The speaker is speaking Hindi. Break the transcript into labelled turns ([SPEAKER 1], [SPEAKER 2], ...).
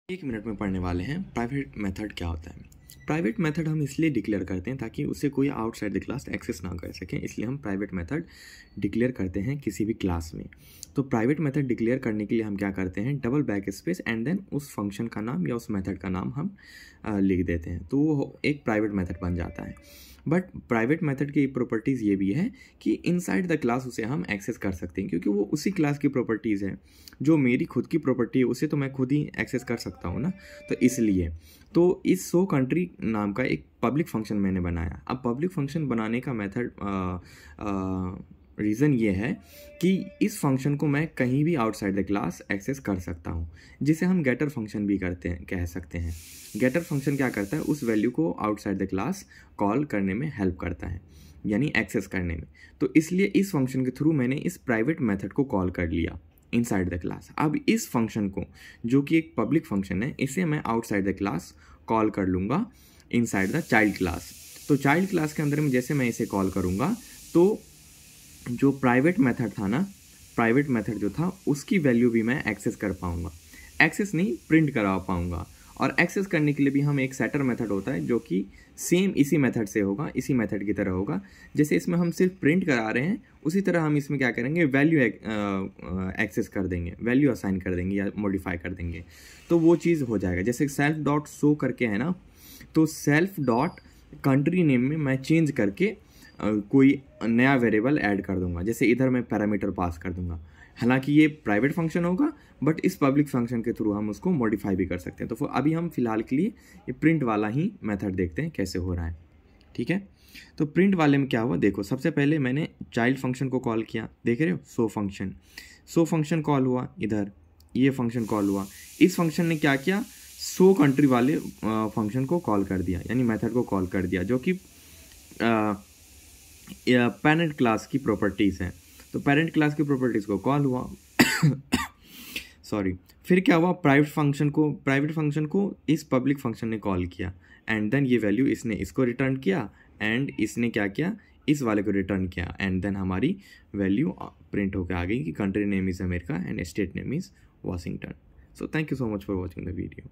[SPEAKER 1] एक मिनट में पढ़ने वाले हैं प्राइवेट मेथड क्या होता है। प्राइवेट मेथड हम इसलिए डिक्लेयर करते हैं ताकि उसे कोई आउटसाइड द क्लास एक्सेस ना कर सकें, इसलिए हम प्राइवेट मेथड डिक्लेयर करते हैं किसी भी क्लास में। तो प्राइवेट मेथड डिक्लेयर करने के लिए हम क्या करते हैं, double backspace and then उस फंक्शन का नाम या उस मेथड का नाम हम लिख देते हैं, तो वो एक प्राइवेट मेथड बन जाता है। बट प्राइवेट मेथड की प्रॉपर्टीज़ ये भी है कि इनसाइड द क्लास उसे हम एक्सेस कर सकते हैं, क्योंकि वो उसी क्लास की प्रॉपर्टीज़ है। जो मेरी खुद की प्रॉपर्टी है उसे तो मैं खुद ही एक्सेस कर सकता हूँ ना, तो इसलिए तो इस शो कंट्री नाम का एक पब्लिक फंक्शन मैंने बनाया। अब पब्लिक फंक्शन बनाने का मेथड रीज़न ये है कि इस फंक्शन को मैं कहीं भी आउटसाइड द क्लास एक्सेस कर सकता हूँ, जिसे हम गेटर फंक्शन भी कह सकते हैं। गेटर फंक्शन क्या करता है, उस वैल्यू को आउटसाइड द क्लास कॉल करने में हेल्प करता है, यानी एक्सेस करने में। तो इसलिए इस फंक्शन के थ्रू मैंने इस प्राइवेट मेथड को कॉल कर लिया इनसाइड द क्लास। अब इस फंक्शन को, जो कि एक पब्लिक फंक्शन है, इसे मैं आउटसाइड द क्लास कॉल कर लूँगा इनसाइड द चाइल्ड क्लास। तो चाइल्ड क्लास के अंदर में जैसे मैं इसे कॉल करूँगा तो जो प्राइवेट मेथड था ना, प्राइवेट मेथड जो था उसकी वैल्यू भी मैं एक्सेस कर पाऊँगा, एक्सेस नहीं प्रिंट करा पाऊँगा। और एक्सेस करने के लिए भी हम एक सेटर मेथड होता है जो कि सेम इसी मेथड से होगा, इसी मेथड की तरह होगा। जैसे इसमें हम सिर्फ प्रिंट करा रहे हैं, उसी तरह हम इसमें क्या करेंगे, वैल्यू एक्सेस कर देंगे, वैल्यू असाइन कर देंगे या मॉडिफाई कर देंगे, तो वो चीज़ हो जाएगा। जैसे सेल्फ डॉट शो करके है ना, तो सेल्फ डॉट कंट्री नेम में मैं चेंज करके कोई नया वेरिएबल ऐड कर दूंगा। जैसे इधर मैं पैरामीटर पास कर दूंगा, हालांकि ये प्राइवेट फंक्शन होगा बट इस पब्लिक फंक्शन के थ्रू हम उसको मॉडिफाई भी कर सकते हैं। तो अभी हम फिलहाल के लिए ये प्रिंट वाला ही मेथड देखते हैं कैसे हो रहा है, ठीक है। तो प्रिंट वाले में क्या हुआ, देखो सबसे पहले मैंने चाइल्ड फंक्शन को कॉल किया, देख रहे हो, सो फंक्शन कॉल हुआ, इधर ये फंक्शन कॉल हुआ। इस फंक्शन ने क्या किया, सो कंट्री वाले फंक्शन को कॉल कर दिया, यानी मेथड को कॉल कर दिया, जो कि पेरेंट क्लास की प्रॉपर्टीज़ हैं। तो पेरेंट क्लास की प्रॉपर्टीज़ को कॉल हुआ सॉरी, फिर क्या हुआ, प्राइवेट फंक्शन को इस पब्लिक फंक्शन ने कॉल किया एंड देन ये वैल्यू इसने इसको रिटर्न किया एंड इसने क्या किया, इस वाले को रिटर्न किया एंड देन हमारी वैल्यू प्रिंट होकर आ गई कि country name is America and state name is Washington. So thank you so much for watching the video.